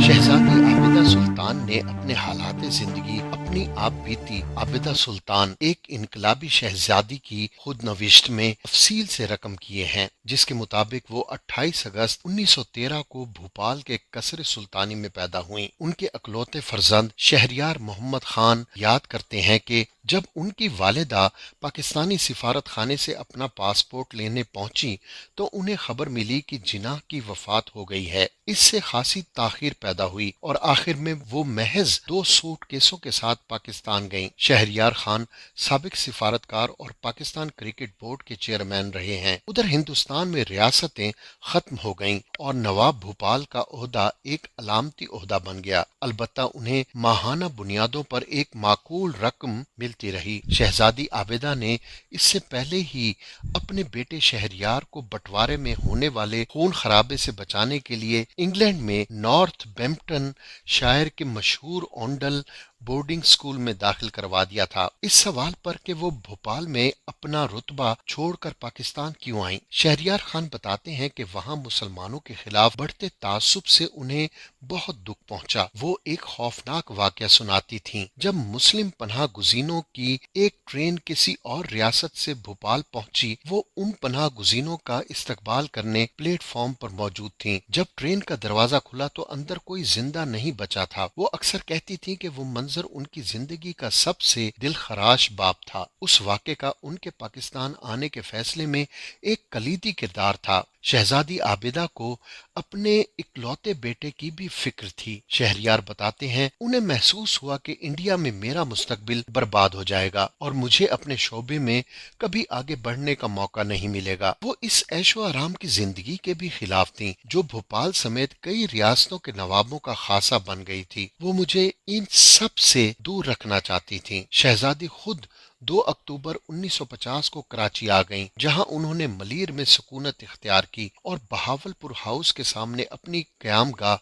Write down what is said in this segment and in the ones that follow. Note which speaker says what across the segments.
Speaker 1: शहजादी आबिदा सुल्तान ने अपने हालात जिंदगी अपनी आप बीती आबिदा सुल्तान एक इनकलाबी शहजादी की खुद नविश्त में तफसील से रकम किए हैं, जिसके मुताबिक वो 28 अगस्त 1913 को भोपाल के कसर सुल्तानी में पैदा हुई। उनके अकलौते फर्जंद शहरयार मोहम्मद खान याद करते हैं कि जब उनकी वालिदा पाकिस्तानी सिफारत खाने से अपना पासपोर्ट लेने पहुंची तो उन्हें खबर मिली कि जिनाह की वफात हो गई है। इससे खासी ताखीर पैदा हुई और आखिर में वो महज 2 सूटकेसों के साथ पाकिस्तान गईं। शहरयार खान साबिक सिफारतकार और पाकिस्तान क्रिकेट बोर्ड के चेयरमैन रहे हैं। उधर हिंदुस्तान में रियासतें खत्म हो गईं और नवाब भोपाल का ओहदा एक अलामती ओहदा बन गया। अलबत्ता उन्हें माहाना बुनियादों पर एक माकूल रकम मिलती रही। शहजादी आबिदा ने इससे पहले ही अपने बेटे शहरयार को बंटवारे में होने वाले खून खराबे से बचाने के लिए इंग्लैंड में नॉर्थ बैम्पटन शायर के मशहूर ओंडल बोर्डिंग स्कूल में दाखिल करवा दिया था। इस सवाल पर कि वो भोपाल में अपना रुतबा छोड़कर पाकिस्तान क्यों आई, शहरयार खान बताते हैं कि वहां मुसलमानों के खिलाफ बढ़ते तासुब से उन्हें बहुत दुख पहुंचा। वो एक खौफनाक वाकया सुनाती थीं। जब मुस्लिम पनाह गुजीनों की एक ट्रेन किसी और रियासत से भोपाल पहुंची, वो उन पनाह गुजीनों का इस्तकबाल करने प्लेटफॉर्म पर मौजूद थीं। जब ट्रेन का दरवाजा खुला तो अंदर कोई जिंदा नहीं बचा था। वो अक्सर कहती थीं कि वो मंजर उनकी जिंदगी का सबसे दिलखराश बाब था। उस वाक़े का उनके पाकिस्तान आने के फैसले में एक कलीदी किरदार था। शहजादी आबिदा को अपने इकलौते बेटे की भी फिक्र थी। शहरयार बताते हैं, उन्हें महसूस हुआ कि इंडिया में मेरा मुस्तकबिल बर्बाद हो जाएगा और मुझे अपने शोबे में कभी आगे बढ़ने का मौका नहीं मिलेगा। वो इस ऐशो आराम की जिंदगी के भी खिलाफ थीं, जो भोपाल समेत कई रियासतों के नवाबों का खासा बन गई थी। वो मुझे इन सब से दूर रखना चाहती थीं। शहजादी खुद 2 अक्टूबर 1950 को कराची आ गईं, जहां उन्होंने मलीर में सुकूनत इख्तियार की और बहावलपुर हाउस के सामने अपनी क़यामगाह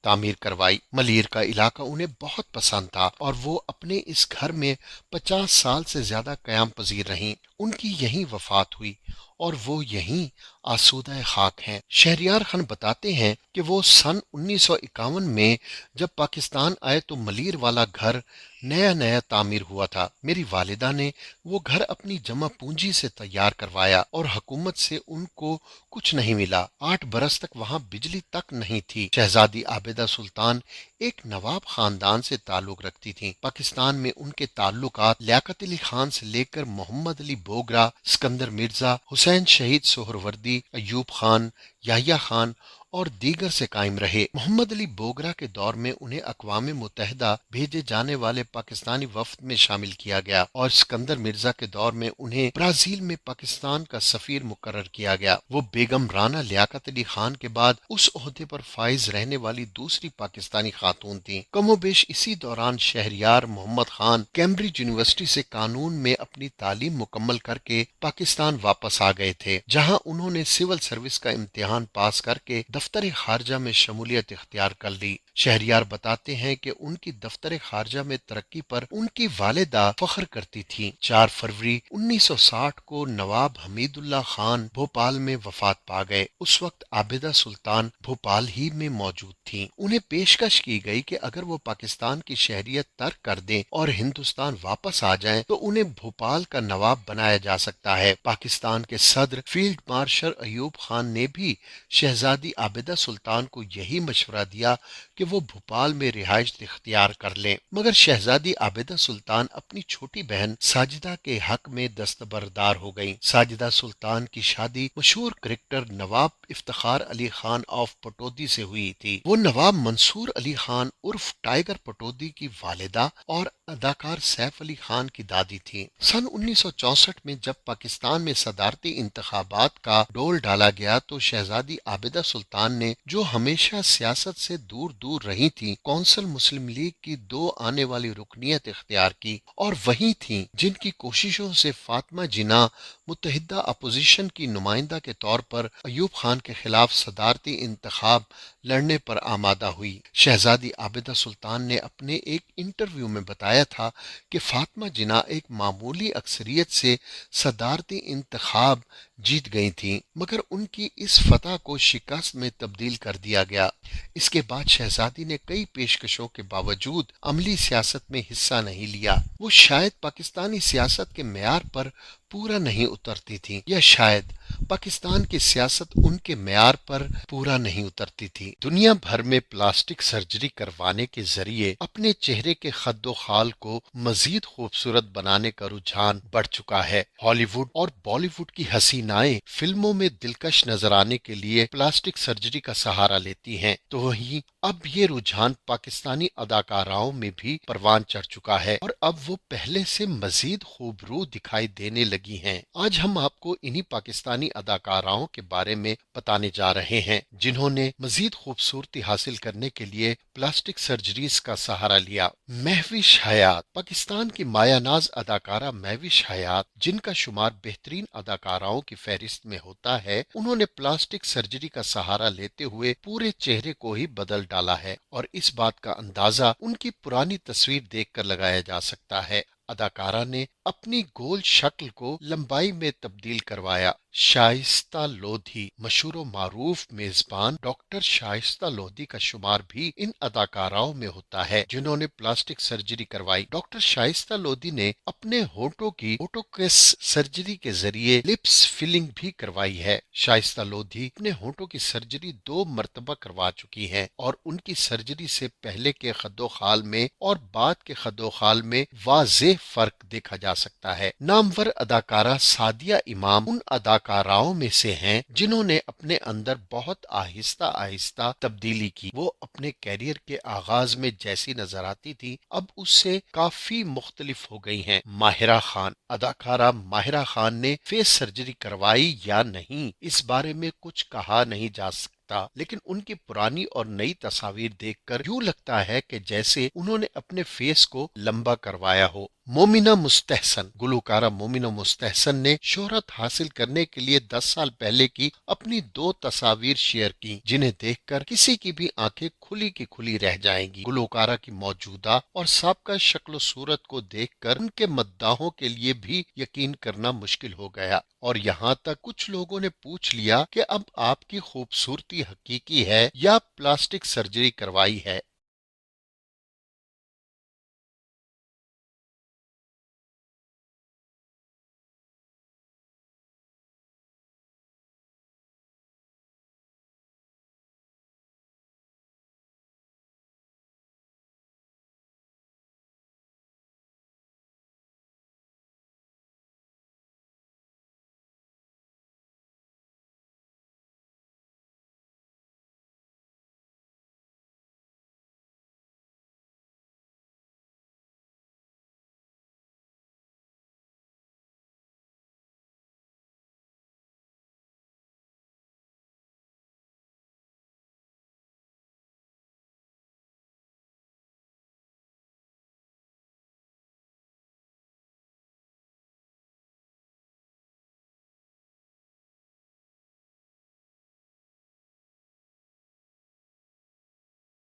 Speaker 1: तामीर करवाई। मलीर का इलाका उन्हें बहुत पसंद था और वो अपने इस घर में 50 साल से ज्यादा क़याम पजीर रहीं। उनकी यहीं वफात हुई और वो यहीं आसूदा खाक हैं। शहरयार खान बताते हैं कि वो सन 1951 में जब पाकिस्तान आए तो मलीर वाला घर नया नया तामीर हुआ था। मेरी वालिदा ने वो घर अपनी जमा पूंजी से तैयार करवाया और हुकूमत से उनको कुछ नहीं मिला। 8 बरस तक वहाँ बिजली तक नहीं थी। शहजादी आबिदा सुल्तान एक नवाब खानदान से ताल्लुक रखती थीं। पाकिस्तान में उनके ताल्लुकात लियाकत अली खान से लेकर मोहम्मद अली बोगरा, सिकंदर मिर्जा, हुसैन शहीद सोहरवर्दी, अयूब खान, याह्या खान और दीगर से कायम रहे। मोहम्मद अली बोगरा के दौर में उन्हें अक़वाम मुत्तहिदा भेजे जाने वाले पाकिस्तानी वफ्द में शामिल किया गया और सिकंदर मिर्जा के दौर में उन्हें ब्राजील में पाकिस्तान का सफीर मुकर्रर किया गया। वो बेगम राना लियाकत अली खान के बाद उस ओहदे पर फाइज रहने वाली दूसरी पाकिस्तानी खातून थी। कमोबेश इसी दौरान शहरयार मोहम्मद खान कैम्ब्रिज यूनिवर्सिटी से कानून में अपनी तालीम मुकम्मल करके पाकिस्तान वापस आ गए थे, जहाँ उन्होंने सिविल सर्विस का इम्तिहान पास करके दफ्तर खारजा में शमूलियत इख्तियार कर ली। शहरयार बताते हैं कि उनकी दफ्तर खारजा में तरक्की पर उनकी वालिदा फख्र करती थीं। 4 फरवरी 1960 को नवाब हमीदुल्लाह खान भोपाल में वफात पा गए। उस वक्त आबिदा सुल्तान भोपाल ही में मौजूद थीं। उन्हें पेशकश की गई कि अगर वो पाकिस्तान की शहरियत तर्क कर दें और हिंदुस्तान वापस आ जाएं तो उन्हें भोपाल का नवाब बनाया जा सकता है। पाकिस्तान के सदर फील्ड मार्शल अयूब खान ने भी शहजादी आबिदा सुल्तान को यही मशवरा दिया कि वो भोपाल में रिहाइश इख्तियार कर लें, मगर शहजादी आबिदा सुल्तान अपनी छोटी बहन साजिदा के हक में दस्तबरदार हो गईं। साजिदा सुल्तान की शादी मशहूर cricketer Nawab Iftikhar Ali Khan of Pataudi से हुई थी। वो नवाब मंसूर अली खान उर्फ टाइगर पटौदी की वालिदा और अदाकार सैफ अली खान की दादी थी। सन 1964 में जब पाकिस्तान में सदारती इंतखाबात का डोल डाला गया तो शहजादी आबिदा सुल्तान ने, जो हमेशा सियासत से दूर दूर रही थी, कौंसल मुस्लिम लीग की 2 आने वाली रुकनियत इख्तियार की और वही थी जिनकी कोशिशों से फातिमा जिन्ना मुत्तहिदा अपोजिशन की नुमाइंदा के तौर पर अयूब खान के खिलाफ सदारती इंतखाब लड़ने पर आमादा हुई। शहजादी आबिदा सुल्तान ने अपने एक इंटरव्यू में बताया था कि फातिमा जिन्ना एक मामूली अक्सरियत से सदारती इंतखाब जीत गई थीं, मगर उनकी इस फतह को शिकस्त में तब्दील कर दिया गया। इसके बाद शहजादी ने कई पेशकशों के बावजूद अमली सियासत में हिस्सा नहीं लिया। वो शायद पाकिस्तानी सियासत के मेयार पर पूरा नहीं उतरती थी, या शायद पाकिस्तान की सियासत उनके मेयार पर पूरा नहीं उतरती थी। दुनिया भर में प्लास्टिक सर्जरी करवाने के जरिए अपने चेहरे के खद्दो खाल को मजीद खूबसूरत बनाने का रुझान बढ़ चुका है। हॉलीवुड और बॉलीवुड की हसीनाएं फिल्मों में दिलकश नजर आने के लिए प्लास्टिक सर्जरी का सहारा लेती हैं, तो वहीं अब ये रुझान पाकिस्तानी अदाकाराओं में भी परवान चढ़ चुका है और अब वो पहले से मजीद खूबरू दिखाई देने लगी हैं। आज हम आपको इन्हीं पाकिस्तानी अदाकाराओं के बारे में बताने जा रहे हैं जिन्होंने मजीद खूबसूरती हासिल करने के लिए प्लास्टिक सर्जरीज का सहारा लिया। महविश हयात। पाकिस्तान की मायानाज अदाकारा महविश हयात, जिनका शुमार बेहतरीन अदाकाराओं की फहरिस्त में होता है, उन्होंने प्लास्टिक सर्जरी का सहारा लेते हुए पूरे चेहरे को ही बदल डाला है और इस बात का अंदाजा उनकी पुरानी तस्वीर देखकर लगाया जा सकता है। अदाकारा ने अपनी गोल शक्ल को लंबाई में तब्दील करवाया। शाइस्ता लोधी। मशहूर मारूफ मेजबान डॉक्टर शाइस्ता लोधी का शुमार भी इन अदाकाराओं में होता है जिन्होंने प्लास्टिक सर्जरी करवाई। डॉक्टर शाइस्ता लोधी ने अपने होठों की बोटोक्स सर्जरी के जरिए लिप्स फिलिंग भी करवाई है। शाइस्ता लोधी अपने होठों की सर्जरी 2 मरतबा करवा चुकी हैं और उनकी सर्जरी से पहले के खद्दोखाल में और बाद के खद्दोखाल में वाज़ेह फर्क देखा जा सकता है। नामवर अदाकारा सादिया इमाम उन अदाकाराओं में से हैं जिन्होंने अपने अंदर बहुत आहिस्ता आहिस्ता तब्दीली की। वो अपने कैरियर के आगाज में जैसी नजर आती थी अब उससे काफी मुख्तलिफ हो गई हैं। माहिरा खान। अदाकारा माहिरा खान ने फेस सर्जरी करवाई या नहीं, इस बारे में कुछ कहा नहीं जा सकता, लेकिन उनकी पुरानी और नई तस्वीर देखकर यूं लगता है कि जैसे उन्होंने अपने फेस को लंबा करवाया हो। मोमिना मुस्तहसन। गुलकारा मोमिना मुस्तहसन ने शोहरत हासिल करने के लिए 10 साल पहले की अपनी 2 तस्वीर शेयर की जिन्हें देखकर किसी की भी आंखें खुली की खुली रह जाएंगी। गुलकारा की मौजूदा और साबका शक्ल सूरत को देखकर उनके मद्दाहों के लिए भी यकीन करना मुश्किल हो गया और यहाँ तक कुछ लोगों ने पूछ लिया कि अब आपकी खूबसूरती हकीकी है या प्लास्टिक सर्जरी करवाई है।